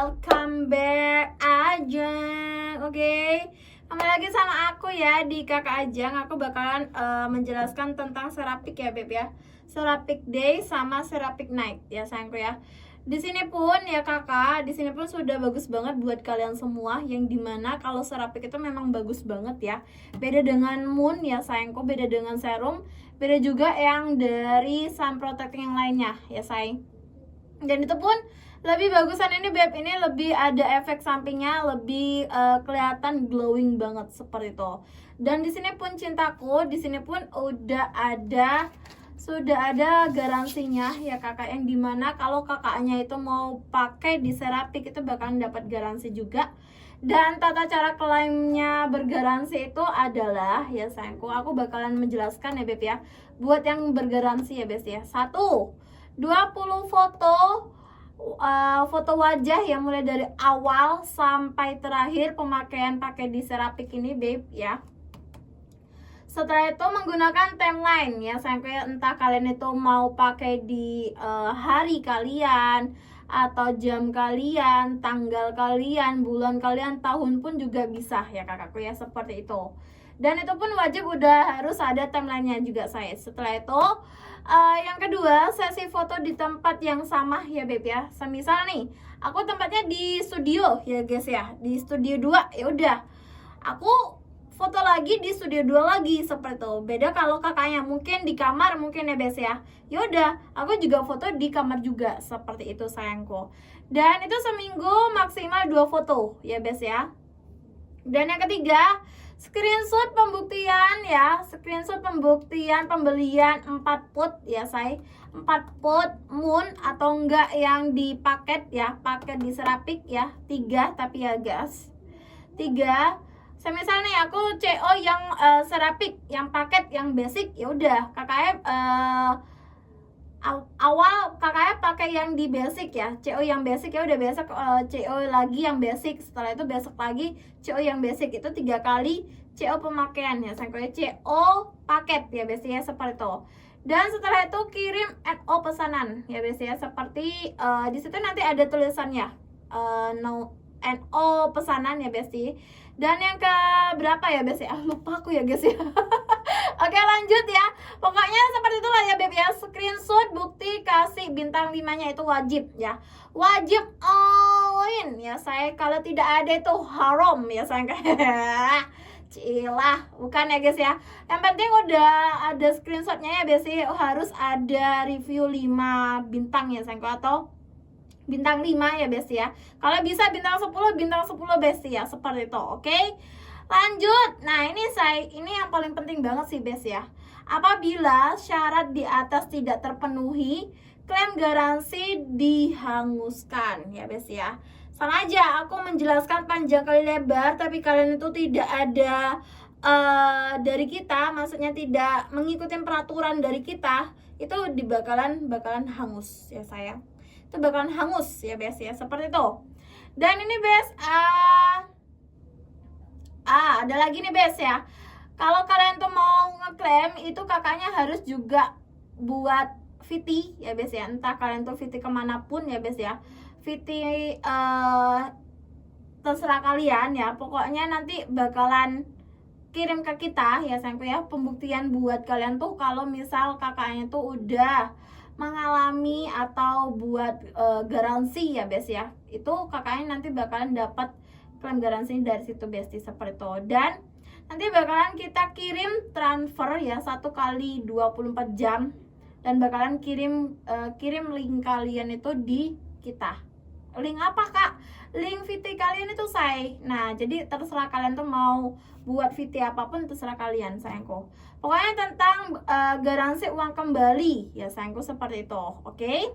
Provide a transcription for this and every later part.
welcome back Ajeng. Oke, kembali lagi sama aku ya di Kakak Ajeng. Aku bakalan menjelaskan tentang Ceramic ya Beb ya. Ceramic Day sama Ceramic Night ya sayangku ya. Di sini pun ya kakak, di sini pun sudah bagus banget buat kalian semua. Yang dimana kalau Ceramic itu memang bagus banget ya. Beda dengan Moon ya sayangku, beda dengan Serum, beda juga yang dari Sun Protecting yang lainnya ya sayang. Dan itu pun lebih bagusan ini Beb, ini lebih ada efek sampingnya, lebih kelihatan glowing banget seperti itu. Dan di sini pun cintaku, di sini pun sudah ada garansinya ya kakak, yang dimana kalau kakaknya itu mau pakai di Ceramic itu bakalan dapat garansi juga. Dan tata cara klaimnya bergaransi itu adalah ya sayangku, aku bakalan menjelaskan ya Beb ya. Buat yang bergaransi ya Beb ya, 20 foto wajah yang mulai dari awal sampai terakhir pemakaian pakai di Ceramic ini Babe ya. Setelah itu menggunakan timeline ya sampai entah kalian itu mau pakai di hari kalian atau jam kalian, tanggal kalian, bulan kalian, tahun pun juga bisa ya kakakku ya, seperti itu. Dan itu pun wajib udah harus ada timelinenya juga saya. Setelah itu yang kedua, sesi foto di tempat yang sama ya Beb ya. Semisal nih, aku tempatnya di studio ya guys ya, di studio 2 ya udah. Aku foto lagi di studio 2 lagi seperti itu. Beda kalau kakaknya mungkin di kamar mungkin ya Bes ya. Yaudah, aku juga foto di kamar juga seperti itu sayangku. Dan itu seminggu maksimal 2 foto ya Bes ya. Dan yang ketiga, screenshot pembuktian ya, screenshot pembuktian pembelian 4 pot ya say, 4 pot Moon atau enggak yang di paket ya, paket di Ceramic ya, 3 tapi ya guys, 3. Semisal nih aku CO yang Ceramic, yang paket yang basic ya udah kakaknya awal kakaknya pakai yang di basic ya, CO yang basic ya udah, besok CO lagi yang basic, setelah itu besok lagi CO yang basic, itu 3 kali CO pemakaian ya sangkutnya CO paket ya biasanya seperti itu. Dan setelah itu kirim NO pesanan ya biasanya seperti di situ nanti ada tulisannya NO pesanan ya besti. Dan yang ke berapa ya besti, lupa aku ya guys ya. Oke lanjut ya, pokoknya seperti itulah ya Beb ya. Screenshot bukti kasih bintang 5-nya itu wajib ya, wajib all in ya saya. Kalau tidak ada itu haram ya saya. Cilah, bukan ya guys ya. Yang penting udah ada screenshotnya ya Besti, harus ada review 5 bintang ya sayangku, atau bintang 5 ya Besti ya. Kalau bisa bintang 10 Besti ya, seperti itu. Oke. Lanjut. Nah, ini yang paling penting banget sih Bes ya. Apabila syarat di atas tidak terpenuhi, klaim garansi dihanguskan ya Bes ya. Sengaja aku menjelaskan panjang kali lebar, tapi kalian itu tidak ada dari kita, maksudnya tidak mengikuti peraturan dari kita, itu bakalan hangus ya sayang. Itu bakalan hangus ya Bes ya, seperti itu. Dan ini Bes ada lagi nih Bes ya. Kalau kalian tuh mau ngeklaim itu kakaknya harus juga buat VT ya Bes ya. Entah kalian tuh VT kemanapun ya Bes ya. VT terserah kalian ya. Pokoknya nanti bakalan kirim ke kita ya sayangku ya, pembuktian buat kalian tuh kalau misal kakaknya tuh udah mengalami atau buat garansi ya Bes ya. Itu kakaknya nanti bakalan dapat klaim garansi dari situ Besti, seperti itu. Dan nanti bakalan kita kirim transfer ya 1 kali 24 jam, dan bakalan kirim link kalian itu di kita. Link apa kak? Link VT kalian itu say. Nah jadi terserah kalian tuh mau buat VT apapun, terserah kalian sayangku. Pokoknya tentang garansi uang kembali ya sayangku, seperti itu. Oke.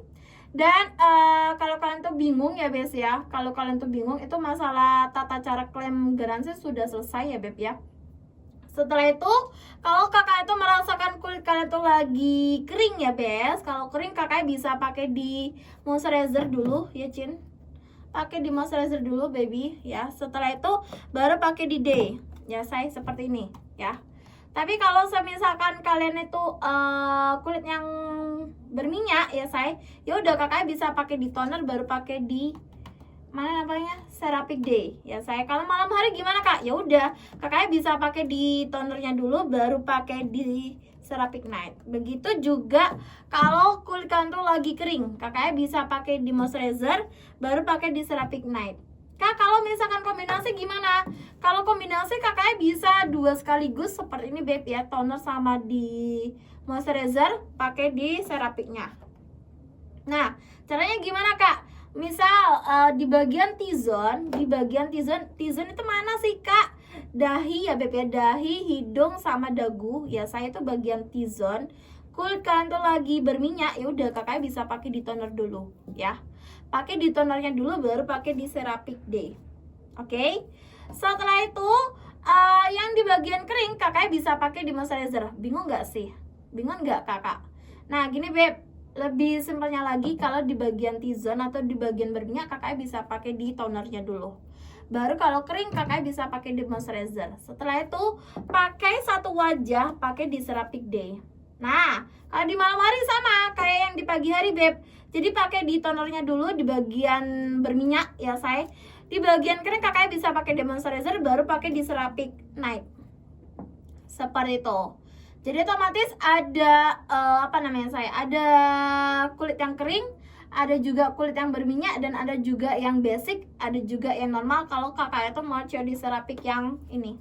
Dan kalau kalian tuh bingung ya Bes ya, kalau kalian tuh bingung itu masalah tata cara klaim garansi sudah selesai ya Beb ya. Setelah itu kalau kakak itu merasakan kulit kalian tuh lagi kering ya Bes, kalau kering kakak bisa pakai di moisturizer dulu ya Cin, pakai di moisturizer dulu baby ya. Setelah itu baru pakai di day ya say, seperti ini ya. Tapi kalau misalkan kalian itu kulit yang berminyak ya say, ya udah kakak bisa pakai di toner baru pakai di mana namanya, Ceramic Day ya saya. Kalau malam hari gimana kak? Ya udah, kakaknya bisa pakai di tonernya dulu, baru pakai di Ceramic Night. Begitu juga kalau kulit kalian tuh lagi kering, kakaknya bisa pakai di moisturizer, baru pakai di Ceramic Night. Kak, kalau misalkan kombinasi gimana? Kalau kombinasi kakaknya bisa 2 sekaligus seperti ini beb ya, toner sama di moisturizer, pakai di Ceramicnya. Nah, caranya gimana kak? Misal di bagian T-zone, T-zone itu mana sih kak? Dahi ya beb ya, dahi, hidung sama dagu ya saya itu bagian T-zone. Kulit kalian tuh lagi berminyak, ya udah kakaknya bisa pakai di toner dulu ya. Pakai di tonernya dulu, baru pakai di Ceramic Day. Oke. Setelah itu yang di bagian kering kakaknya bisa pakai di moisturizer. Bingung nggak sih? Bingung nggak kakak? Nah gini beb, lebih simpelnya lagi, kalau di bagian T-zone atau di bagian berminyak kakaknya bisa pakai di tonernya dulu, baru kalau kering kakaknya bisa pakai di moisturizer. Setelah itu pakai satu wajah, pakai di Ceramic Day. Nah kalau di malam hari sama kayak yang di pagi hari beb, jadi pakai di tonernya dulu di bagian berminyak ya say. Di bagian kering kakaknya bisa pakai di moisturizer, baru pakai di Ceramic Night seperti itu. Jadi otomatis ada ada kulit yang kering, ada juga kulit yang berminyak, dan ada juga yang basic, ada juga yang normal. Kalau kakaknya tuh mau coba di Ceramic yang ini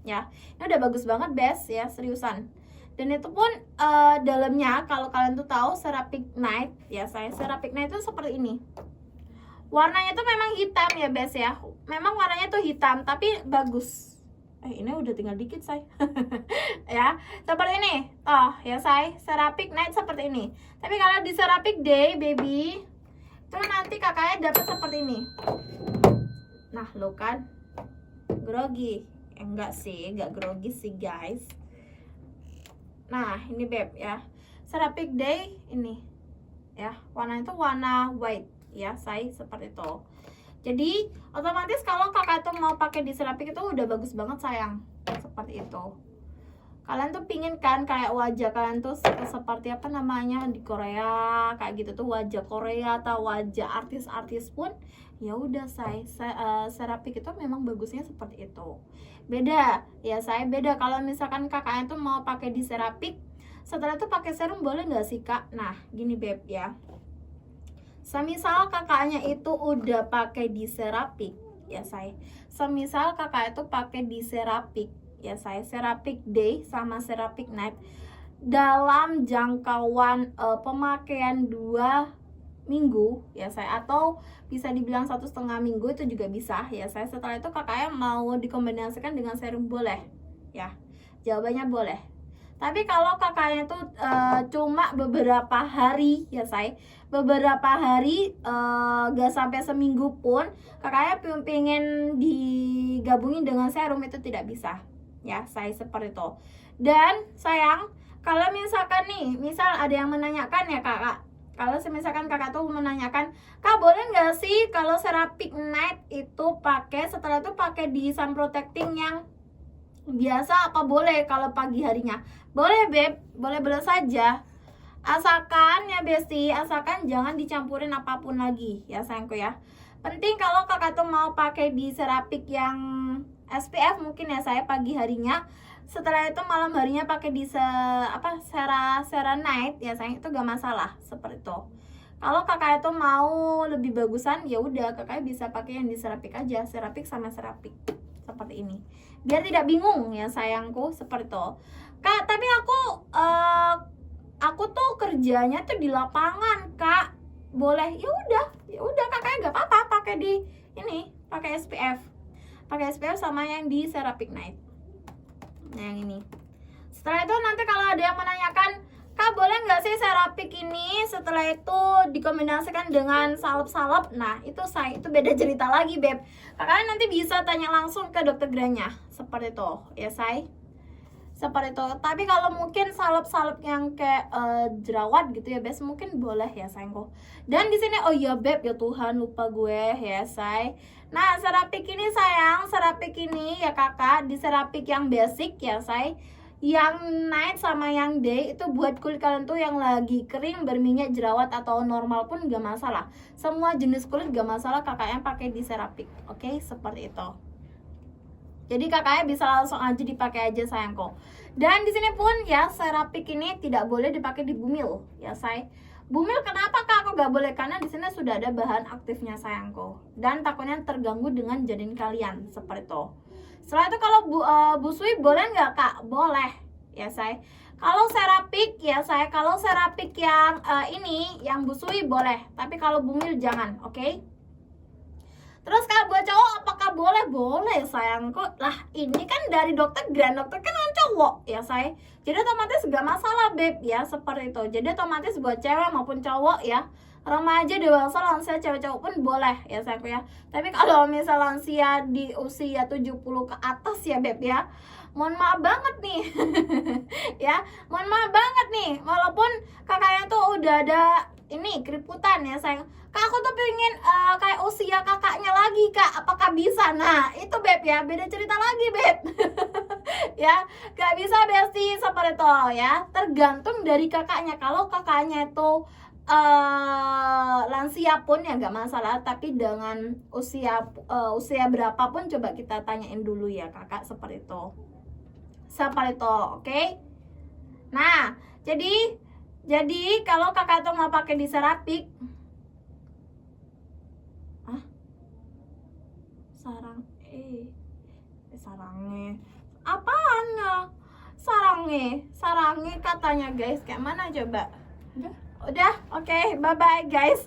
ya, ini udah bagus banget best ya, seriusan. Dan itu pun dalamnya kalau kalian tuh tahu Ceramic Night ya saya, Ceramic Night itu seperti ini. Warnanya tuh memang hitam ya best ya, memang warnanya tuh hitam tapi bagus. Ini udah tinggal dikit say. Ya seperti ini oh ya say, Ceramic Night seperti ini. Tapi kalau di Ceramic Day baby itu nanti kakaknya dapat seperti ini. Nah lo kan grogi, enggak sih, enggak grogi sih guys. Nah ini beb ya, Ceramic Day ini ya, warnanya itu warna white ya say, seperti itu. Jadi otomatis kalau kakak tuh mau pakai di Ceramic itu udah bagus banget sayang, seperti itu. Kalian tuh pingin kan kayak wajah kalian tuh seperti apa namanya di Korea kayak gitu tuh, wajah Korea atau wajah artis-artis pun ya udah say, Ceramic itu memang bagusnya seperti itu. Beda ya saya, beda kalau misalkan kakaknya tuh mau pakai di Ceramic, setelah itu pakai serum boleh nggak sih kak? Nah gini beb ya, semisal kakaknya itu udah pakai di Ceramic ya saya, semisal kakak itu pakai di Ceramic ya saya, Ceramic Day sama Ceramic Night dalam jangkauan pemakaian 2 minggu ya saya, atau bisa dibilang 1,5 minggu itu juga bisa ya saya. Setelah itu kakaknya mau dikombinasikan dengan serum boleh ya, jawabannya boleh. Tapi kalau kakaknya tuh cuma beberapa hari ya say, beberapa hari gak sampai seminggu pun kakaknya pengen digabungin dengan serum, itu tidak bisa ya say, seperti itu. Dan sayang, kalau misalkan nih, misal ada yang menanyakan ya kakak, kalau misalkan kakak tuh menanyakan, kak boleh nggak sih kalau Ceramic Night itu pakai, setelah itu pakai di sun protecting yang biasa apa boleh kalau pagi harinya? Boleh beb, boleh saja, asalkan ya besti, asalkan jangan dicampurin apapun lagi ya sayangku ya. Penting kalau kakak tuh mau pakai di Ceramic yang SPF mungkin ya saya pagi harinya, setelah itu malam harinya pakai di Cera Night ya sayang, itu gak masalah seperti itu. Kalau kakak itu mau lebih bagusan ya udah kakak bisa pakai yang di Ceramic aja, Ceramic sama Ceramic seperti ini, biar tidak bingung ya sayangku, seperti itu. Kak tapi aku tuh kerjanya tuh di lapangan kak, boleh? Ya udah kakaknya gak apa-apa pakai di ini, pakai SPF sama yang di Ceramic Night. Nah yang ini. Setelah itu nanti kalau ada yang menanyakan, kak boleh nggak sih Ceramic ini setelah itu dikombinasikan dengan salep-salep? Nah itu itu beda cerita lagi beb, kakaknya nanti bisa tanya langsung ke dokter Granya seperti itu ya say, seperti itu. Tapi kalau mungkin salep-salep yang kayak jerawat gitu ya bes, mungkin boleh ya sayangku. Dan di sini oh iya beb, ya Tuhan lupa gue ya say. Nah Ceramic ini sayang, Ceramic ini ya kakak, di Ceramic yang basic ya say, Yang night sama yang day itu buat kulit kalian tuh yang lagi kering, berminyak, jerawat atau normal pun gak masalah. Semua jenis kulit gak masalah kakaknya pakai di Cerapik. Oke, seperti itu. Jadi kakaknya bisa langsung aja dipakai aja sayangku. Dan di sini pun ya Cerapik ini tidak boleh dipakai di bumil ya say. Bumil kenapa kak aku gak boleh? Karena di sini sudah ada bahan aktifnya sayangku. Dan takutnya terganggu dengan janin kalian seperti itu. Setelah itu kalau busui boleh nggak kak? Boleh ya say. Kalau Cerapik ya saya, kalau Cerapik yang ini yang busui boleh. Tapi kalau bumil jangan, oke? Terus kalau buat cowok apakah boleh? Boleh sayangku. Lah ini kan dari dokter, grand dokter kan cowok ya say. Jadi otomatis gak masalah beb ya, seperti itu. Jadi otomatis buat cewek maupun cowok ya, remaja, dewasa, lansia, cewek cowok pun boleh ya sayangku ya. Tapi kalau misal lansia di usia 70 ke atas ya beb ya, mohon maaf banget nih. Ya, mohon maaf banget nih. Walaupun kakaknya tuh udah ada ini keriputan ya sayang. Kak aku tuh pengen kayak usia kakaknya lagi kak, apakah bisa? Nah itu beb ya, beda cerita lagi beb. Ya gak bisa besti seperti itu ya, tergantung dari kakaknya. Kalau kakaknya itu lansia pun ya gak masalah, tapi dengan usia berapapun coba kita tanyain dulu ya kakak, seperti itu. Seperti itu, oke? Nah jadi kalau kakak tuh mau pakai di Cerapik, sarangnya apaan ya? Sarangnya katanya guys, kayak mana coba? Udah, oke, bye bye guys.